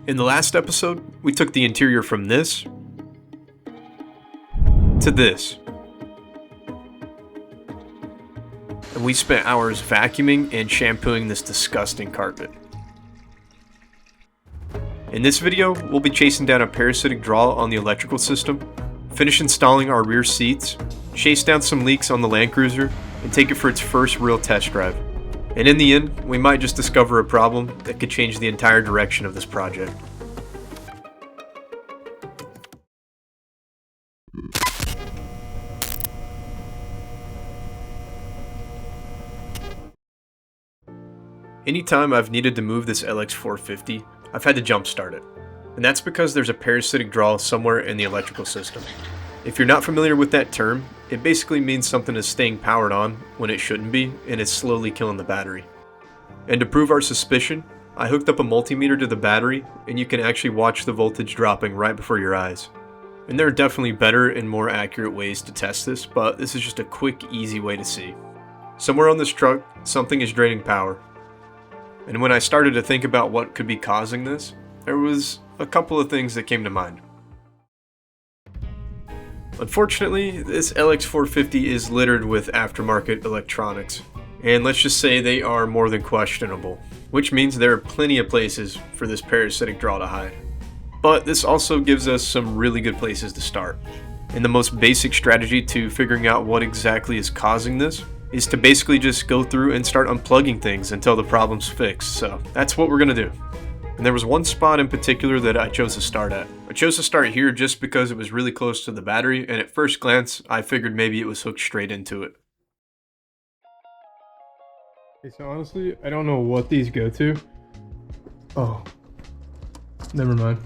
In the last episode, we took the interior from this to this. And we spent hours vacuuming and shampooing this disgusting carpet. In this video, we'll be chasing down a parasitic draw on the electrical system, finish installing our rear seats, chase down some leaks on the Land Cruiser, and take it for its first real test drive. And in the end, we might just discover a problem that could change the entire direction of this project. Anytime I've needed to move this LX450, I've had to jump start it. And that's because there's a parasitic draw somewhere in the electrical system. If you're not familiar with that term, it basically means something is staying powered on when it shouldn't be, and it's slowly killing the battery. And to prove our suspicion, I hooked up a multimeter to the battery, and you can actually watch the voltage dropping right before your eyes. And there are definitely better and more accurate ways to test this, but this is just a quick, easy way to see. Somewhere on this truck, something is draining power. And when I started to think about what could be causing this, there was a couple of things that came to mind. Unfortunately, this LX450 is littered with aftermarket electronics, and let's just say they are more than questionable, which means there are plenty of places for this parasitic draw to hide. But this also gives us some really good places to start. And the most basic strategy to figuring out what exactly is causing this is to basically just go through and start unplugging things until the problem's fixed, so that's what we're gonna do. And there was one spot in particular that I chose to start at. I chose to start here just because it was really close to the battery, and at first glance, I figured maybe it was hooked straight into it. Okay, so honestly, I don't know what these go to. Oh, never mind.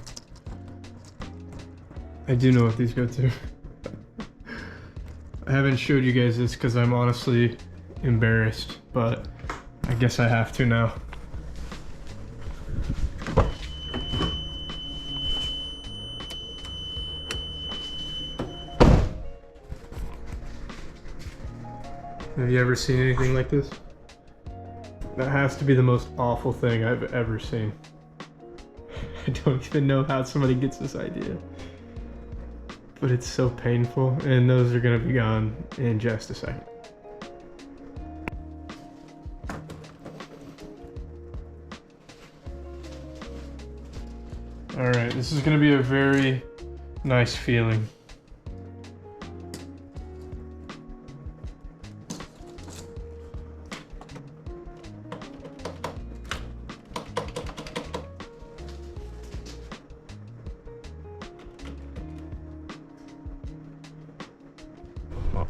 I do know what these go to. I haven't showed you guys this because I'm honestly embarrassed, but I guess I have to now. Have you ever seen anything like this? That has to be the most awful thing I've ever seen. I don't even know how somebody gets this idea. But it's so painful, and those are gonna be gone in just a second. Alright, this is gonna be a very nice feeling.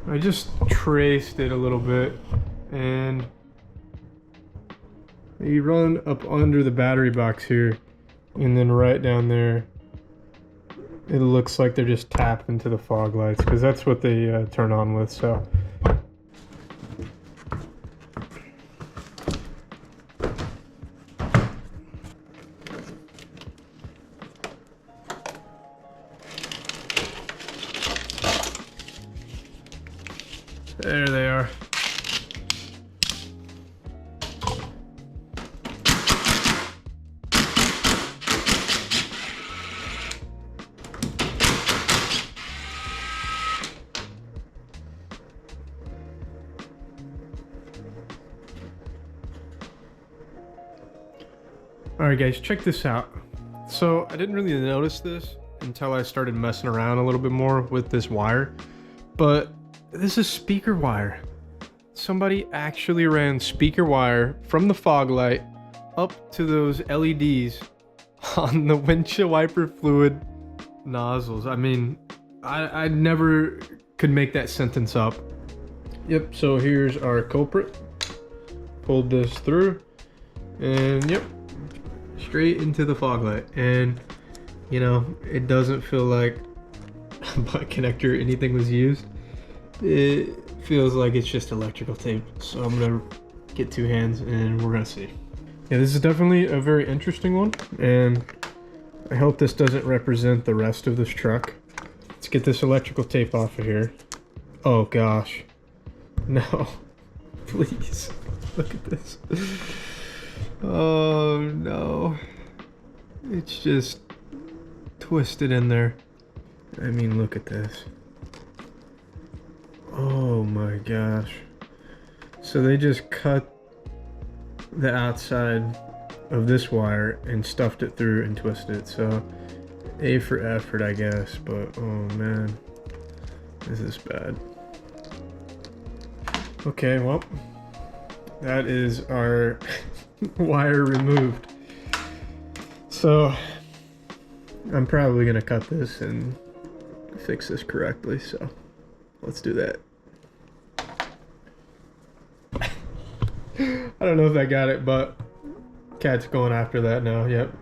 I just traced it a little bit, and you run up under the battery box here, and then right down there it looks like they're just tapped into the fog lights, because that's what they turn on with. So there they are. Alright guys, check this out. So I didn't really notice this until I started messing around a little bit more with this wire, but this is speaker wire. Somebody actually ran speaker wire from the fog light up to those LEDs on the windshield wiper fluid nozzles. I mean, I never could make that sentence up. Yep, so here's our culprit. Pulled this through, and yep, straight into the fog light. And you know, it doesn't feel like a butt connector or anything was used. It feels like it's just electrical tape. So I'm gonna get two hands and we're gonna see. Yeah, this is definitely a very interesting one, and I hope this doesn't represent the rest of this truck. Let's get this electrical tape off of here. Oh gosh, no, please, look at this. Oh no, It's just twisted in there. I mean, look at this. Oh my gosh. So they just cut the outside of this wire and stuffed it through and twisted it. So A for effort, I guess, but oh man, this is bad. Okay, well, that is our wire removed. So I'm probably gonna cut this and fix this correctly, so let's do that. I don't know if I got it, but cat's going after that now. Yep.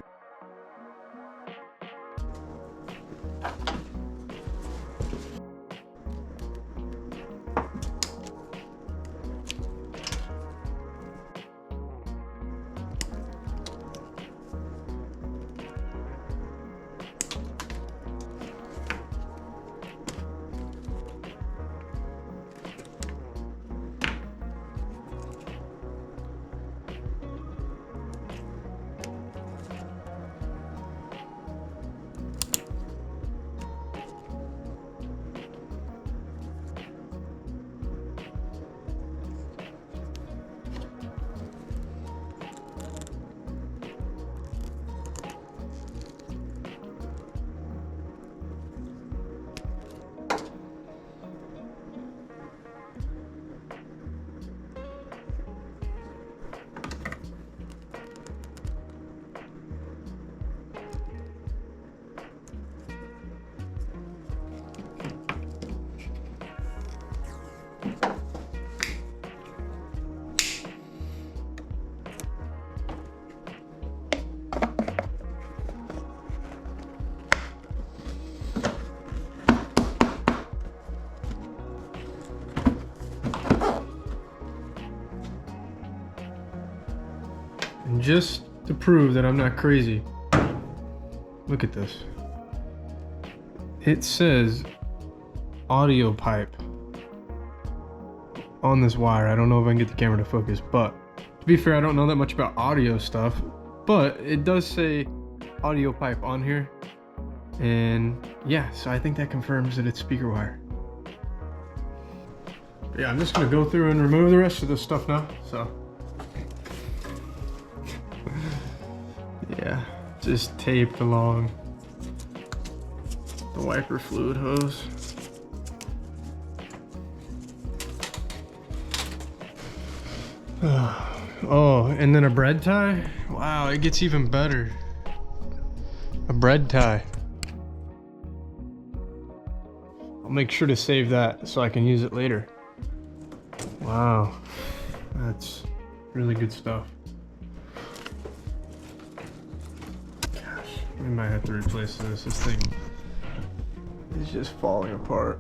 And just to prove that I'm not crazy, look at this. It says audio pipe on this wire. I don't know if I can get the camera to focus, but to be fair, I don't know that much about audio stuff, but it does say audio pipe on here. And yeah, so I think that confirms that it's speaker wire. But yeah, I'm just gonna go through and remove the rest of this stuff now, so. Yeah, just taped along the wiper fluid hose. Oh, and then a bread tie? Wow, it gets even better. A bread tie. I'll make sure to save that so I can use it later. Wow, that's really good stuff. We might have to replace this. This thing is just falling apart.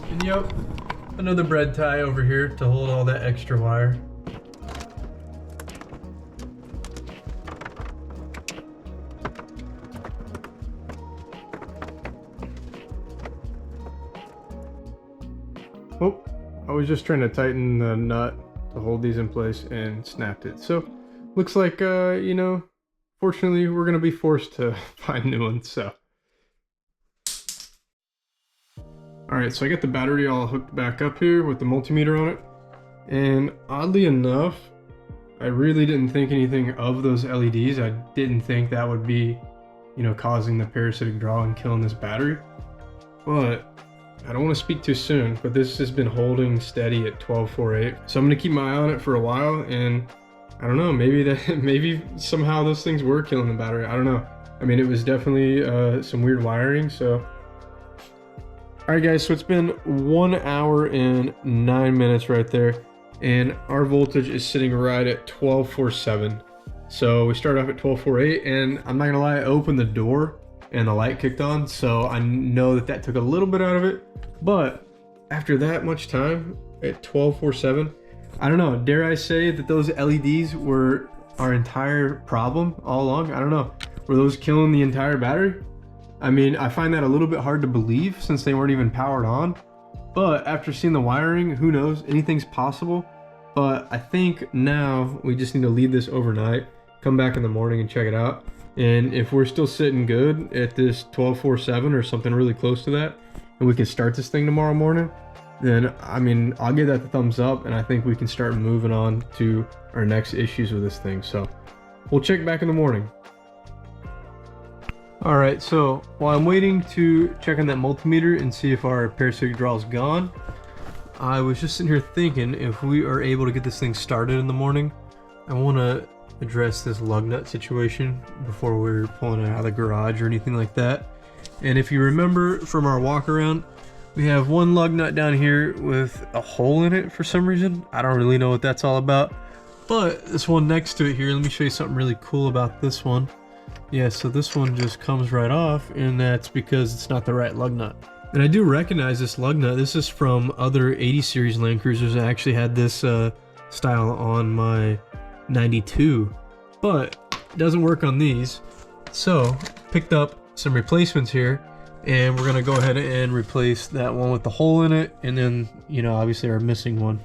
And yep, another bread tie over here to hold all that extra wire. Oh, I was just trying to tighten the nut to hold these in place and snapped it. So looks like, you know, fortunately we're gonna be forced to find new ones, so. All right, so I got the battery all hooked back up here with the multimeter on it. And oddly enough, I really didn't think anything of those LEDs. I didn't think that would be, you know, causing the parasitic draw and killing this battery. But I don't want to speak too soon, but this has been holding steady at 12.48. So I'm gonna keep my eye on it for a while, and I don't know, maybe somehow those things were killing the battery. I don't know. I mean, it was definitely some weird wiring, so. All right guys, so it's been 1 hour and 9 minutes right there, and our voltage is sitting right at 12.47. So we started off at 12.48, and I'm not gonna lie, I opened the door and the light kicked on, so I know that took a little bit out of it. But after that much time, at 12.47, I don't know, dare I say that those LEDs were our entire problem all along? I don't know. Were those killing the entire battery? I mean, I find that a little bit hard to believe since they weren't even powered on. But after seeing the wiring, who knows? Anything's possible. But I think now we just need to leave this overnight, come back in the morning and check it out. And if we're still sitting good at this 12.47 or something really close to that, and we can start this thing tomorrow morning, then I mean, I'll give that the thumbs up, and I think we can start moving on to our next issues with this thing. So we'll check back in the morning. All right, so while I'm waiting to check on that multimeter and see if our parasitic draw is gone, I was just sitting here thinking if we are able to get this thing started in the morning, I want to address this lug nut situation before we're pulling it out of the garage or anything like that. And if you remember from our walk around, we have one lug nut down here with a hole in it for some reason. I don't really know what that's all about, but this one next to it here, let me show you something really cool about this one. Yeah, so this one just comes right off, and that's because it's not the right lug nut. And I do recognize this lug nut. This is from other 80 series Land Cruisers. I actually had this style on my 92, but it doesn't work on these. So picked up some replacements here, and we're gonna go ahead and replace that one with the hole in it, and then, you know, obviously our missing one.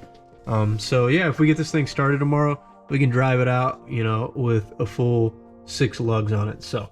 So yeah, if we get this thing started tomorrow, we can drive it out, you know, with a full 6 lugs on it. So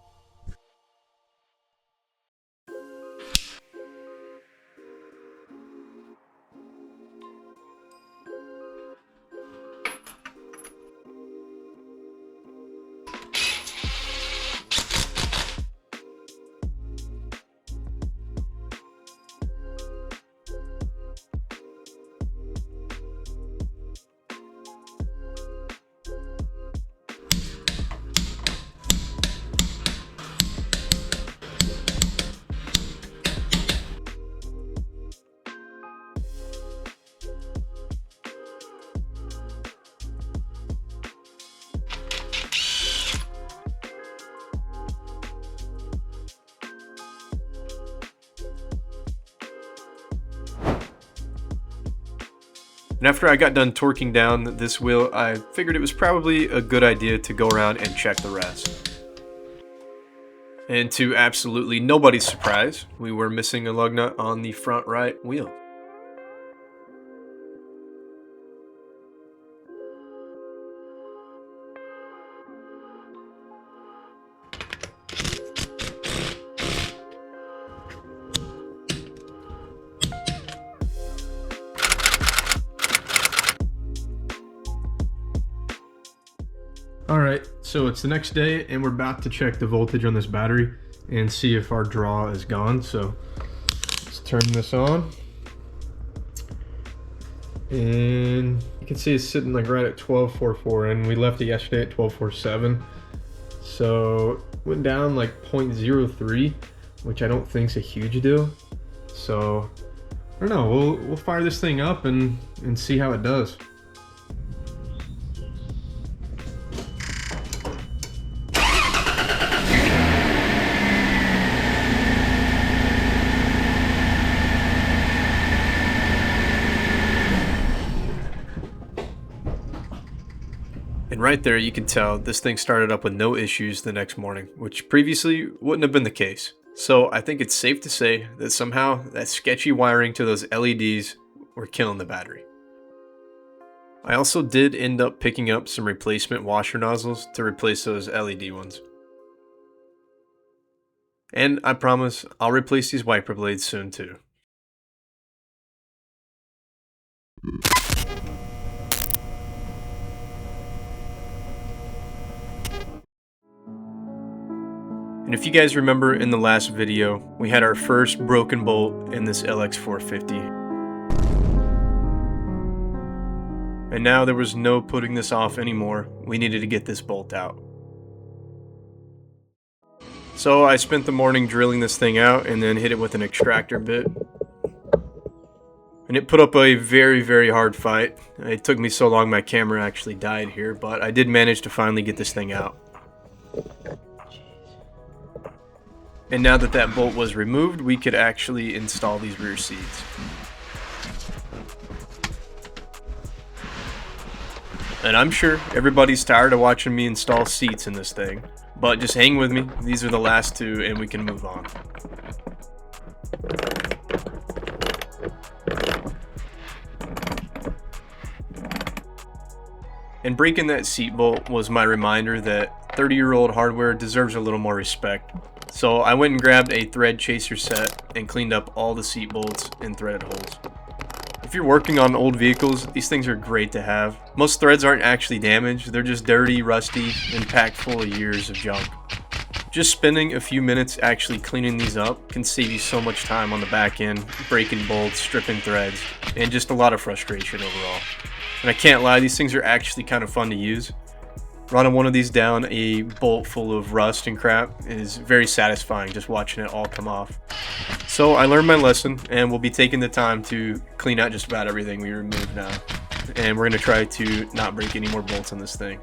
And after I got done torquing down this wheel, I figured it was probably a good idea to go around and check the rest. And to absolutely nobody's surprise, we were missing a lug nut on the front right wheel. alright, so it's the next day and we're about to check the voltage on this battery and see if our draw is gone. So let's turn this on. And you can see it's sitting like right at 12.44, and we left it yesterday at 12.47. So went down like 0.03, which I don't think is a huge deal. So I don't know, we'll fire this thing up and see how it does. And right there you can tell this thing started up with no issues the next morning, which previously wouldn't have been the case. So I think it's safe to say that somehow that sketchy wiring to those LEDs were killing the battery. I also did end up picking up some replacement washer nozzles to replace those LED ones. And I promise I'll replace these wiper blades soon too. And if you guys remember in the last video, we had our first broken bolt in this LX450. And now there was no putting this off anymore. We needed to get this bolt out. So I spent the morning drilling this thing out and then hit it with an extractor bit. And it put up a very, very hard fight. It took me so long my camera actually died here, but I did manage to finally get this thing out. And now that that bolt was removed, we could actually install these rear seats. And I'm sure everybody's tired of watching me install seats in this thing, but just hang with me, these are the last two and we can move on. And breaking that seat bolt was my reminder that 30-year-old hardware deserves a little more respect. So I went and grabbed a thread chaser set and cleaned up all the seat bolts and threaded holes. If you're working on old vehicles, these things are great to have. Most threads aren't actually damaged, they're just dirty, rusty, and packed full of years of junk. Just spending a few minutes actually cleaning these up can save you so much time on the back end, breaking bolts, stripping threads, and just a lot of frustration overall. And I can't lie, these things are actually kind of fun to use. Running one of these down a bolt full of rust and crap is very satisfying, just watching it all come off. So I learned my lesson, and we'll be taking the time to clean out just about everything we removed now. And we're going to try to not break any more bolts on this thing.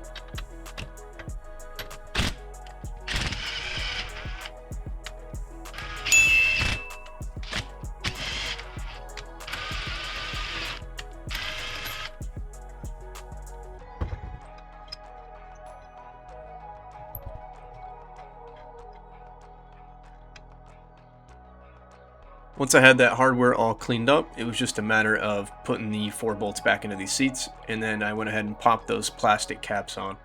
Once I had that hardware all cleaned up, it was just a matter of putting the 4 bolts back into these seats, and then I went ahead and popped those plastic caps on.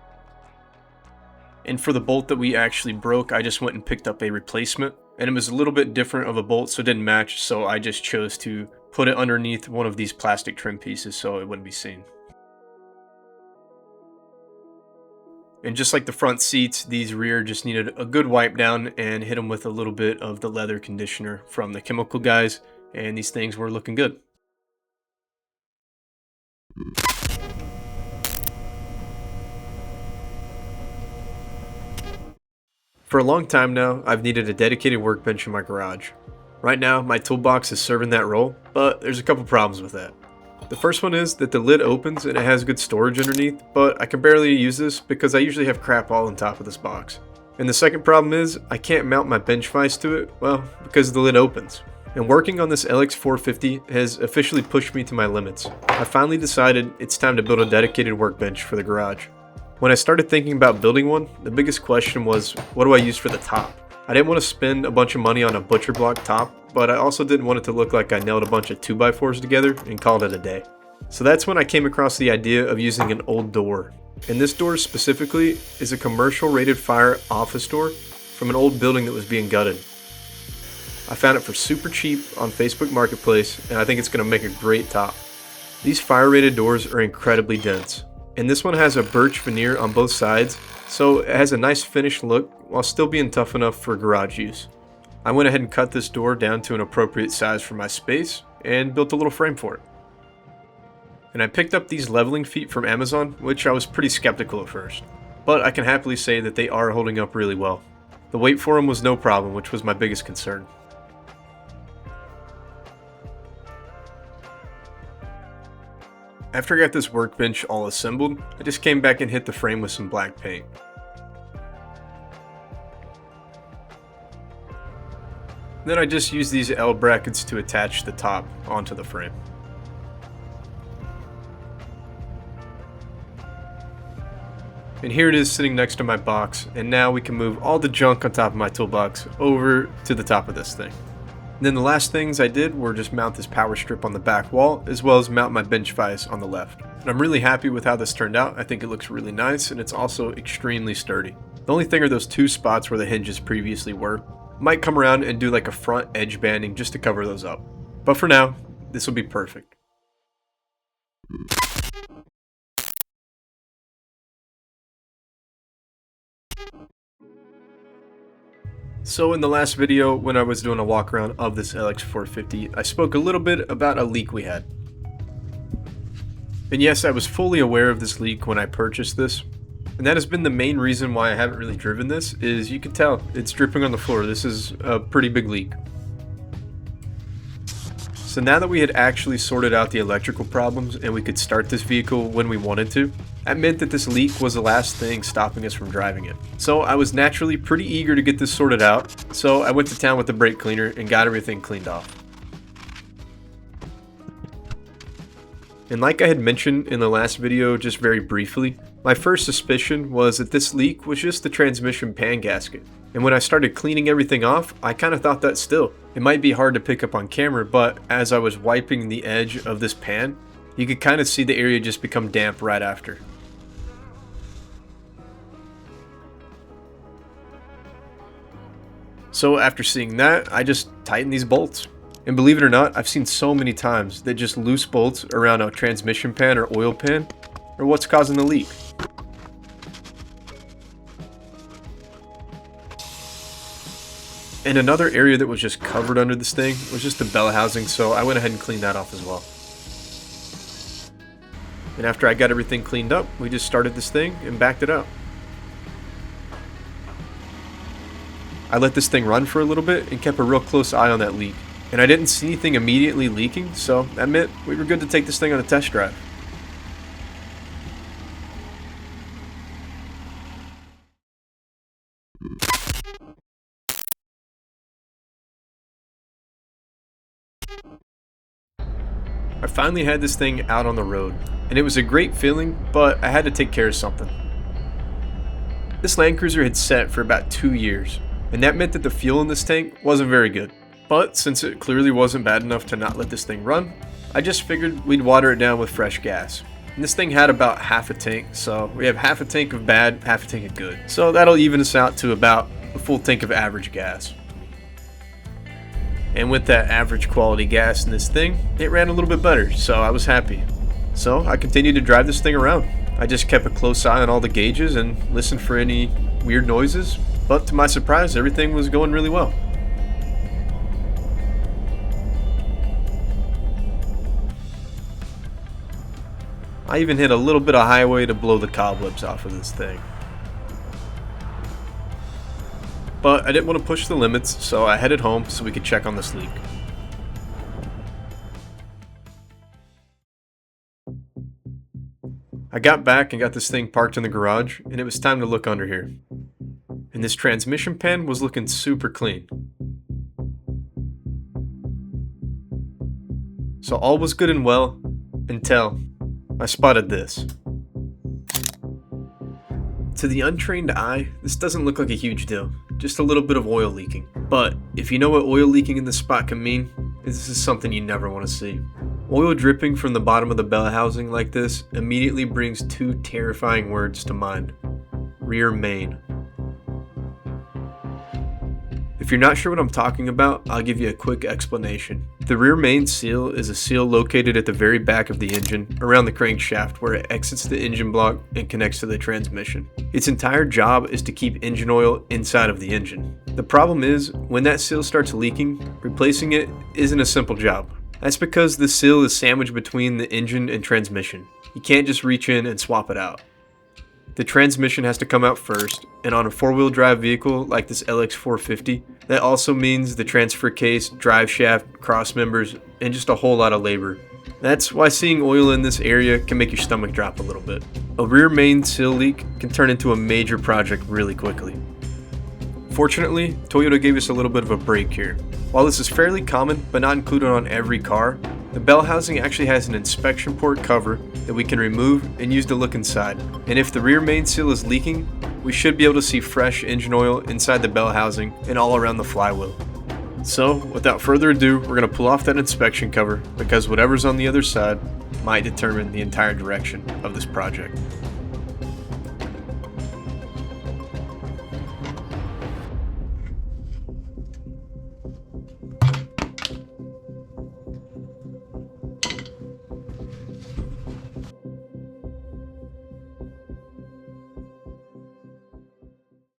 And for the bolt that we actually broke, I just went and picked up a replacement, and it was a little bit different of a bolt, so it didn't match, so I just chose to put it underneath one of these plastic trim pieces so it wouldn't be seen. And just like the front seats, these rear just needed a good wipe down and hit them with a little bit of the leather conditioner from the chemical guys, and these things were looking good. For a long time now, I've needed a dedicated workbench in my garage. Right now, my toolbox is serving that role, but there's a couple problems with that. The first one is that the lid opens and it has good storage underneath, but I can barely use this because I usually have crap all on top of this box. And the second problem is I can't mount my bench vise to it, well, because the lid opens. And working on this LX450 has officially pushed me to my limits. I finally decided it's time to build a dedicated workbench for the garage. When I started thinking about building one, the biggest question was, what do I use for the top? I didn't want to spend a bunch of money on a butcher block top, but I also didn't want it to look like I nailed a bunch of 2x4s together and called it a day. So that's when I came across the idea of using an old door. And this door specifically is a commercial rated fire office door from an old building that was being gutted. I found it for super cheap on Facebook Marketplace, and I think it's going to make a great top. These fire rated doors are incredibly dense, and this one has a birch veneer on both sides, so it has a nice finished look while still being tough enough for garage use. I went ahead and cut this door down to an appropriate size for my space and built a little frame for it. And I picked up these leveling feet from Amazon, which I was pretty skeptical at first, but I can happily say that they are holding up really well. The weight for them was no problem, which was my biggest concern. After I got this workbench all assembled, I just came back and hit the frame with some black paint. Then I just used these L brackets to attach the top onto the frame. And here it is sitting next to my box, and now we can move all the junk on top of my toolbox over to the top of this thing. And then the last things I did were just mount this power strip on the back wall, as well as mount my bench vise on the left. And I'm really happy with how this turned out. I think it looks really nice, and it's also extremely sturdy. The only thing are those 2 spots where the hinges previously were. Might come around and do like a front edge banding just to cover those up. But for now, this will be perfect. So in the last video, when I was doing a walk around of this LX450, I spoke a little bit about a leak we had. And yes, I was fully aware of this leak when I purchased this. And that has been the main reason why I haven't really driven this, is you can tell it's dripping on the floor. This is a pretty big leak. So now that we had actually sorted out the electrical problems and we could start this vehicle when we wanted to, that meant that this leak was the last thing stopping us from driving it. So I was naturally pretty eager to get this sorted out, so I went to town with the brake cleaner and got everything cleaned off. And like I had mentioned in the last video just very briefly, my first suspicion was that this leak was just the transmission pan gasket. And when I started cleaning everything off, I kind of thought that still. It might be hard to pick up on camera, but as I was wiping the edge of this pan, you could kind of see the area just become damp right after. So after seeing that, I just tightened these bolts. And believe it or not, I've seen so many times that just loose bolts around a transmission pan or oil pan are what's causing the leak. And another area that was just covered under this thing was just the bell housing, so I went ahead and cleaned that off as well. And after I got everything cleaned up, we just started this thing and backed it up. I let this thing run for a little bit and kept a real close eye on that leak. And I didn't see anything immediately leaking, so that meant we were good to take this thing on a test drive. I finally had this thing out on the road, and it was a great feeling, but I had to take care of something. This Land Cruiser had sat for about 2 years, and that meant that the fuel in this tank wasn't very good. But since it clearly wasn't bad enough to not let this thing run, I just figured we'd water it down with fresh gas. And this thing had about half a tank, so we have half a tank of bad, half a tank of good. So that'll even us out to about a full tank of average gas. And with that average quality gas in this thing, it ran a little bit better, so I was happy. So I continued to drive this thing around. I just kept a close eye on all the gauges and listened for any weird noises, but to my surprise, everything was going really well. I even hit a little bit of highway to blow the cobwebs off of this thing. But I didn't want to push the limits, so I headed home so we could check on this leak. I got back and got this thing parked in the garage, and it was time to look under here. And this transmission pan was looking super clean. So all was good and well until I spotted this. To the untrained eye, this doesn't look like a huge deal, just a little bit of oil leaking. But if you know what oil leaking in this spot can mean, this is something you never want to see. Oil dripping from the bottom of the bell housing like this immediately brings two terrifying words to mind: rear main. If you're not sure what I'm talking about, I'll give you a quick explanation. The rear main seal is a seal located at the very back of the engine, around the crankshaft where it exits the engine block and connects to the transmission. Its entire job is to keep engine oil inside of the engine. The problem is, when that seal starts leaking, replacing it isn't a simple job. That's because the seal is sandwiched between the engine and transmission. You can't just reach in and swap it out. The transmission has to come out first, and on a four-wheel drive vehicle like this LX450, that also means the transfer case, drive shaft, cross members, and just a whole lot of labor. That's why seeing oil in this area can make your stomach drop a little bit. A rear main seal leak can turn into a major project really quickly. Fortunately, Toyota gave us a little bit of a break here. While this is fairly common but not included on every car, the bell housing actually has an inspection port cover that we can remove and use to look inside. And if the rear main seal is leaking, we should be able to see fresh engine oil inside the bell housing and all around the flywheel. So, without further ado, we're going to pull off that inspection cover because whatever's on the other side might determine the entire direction of this project.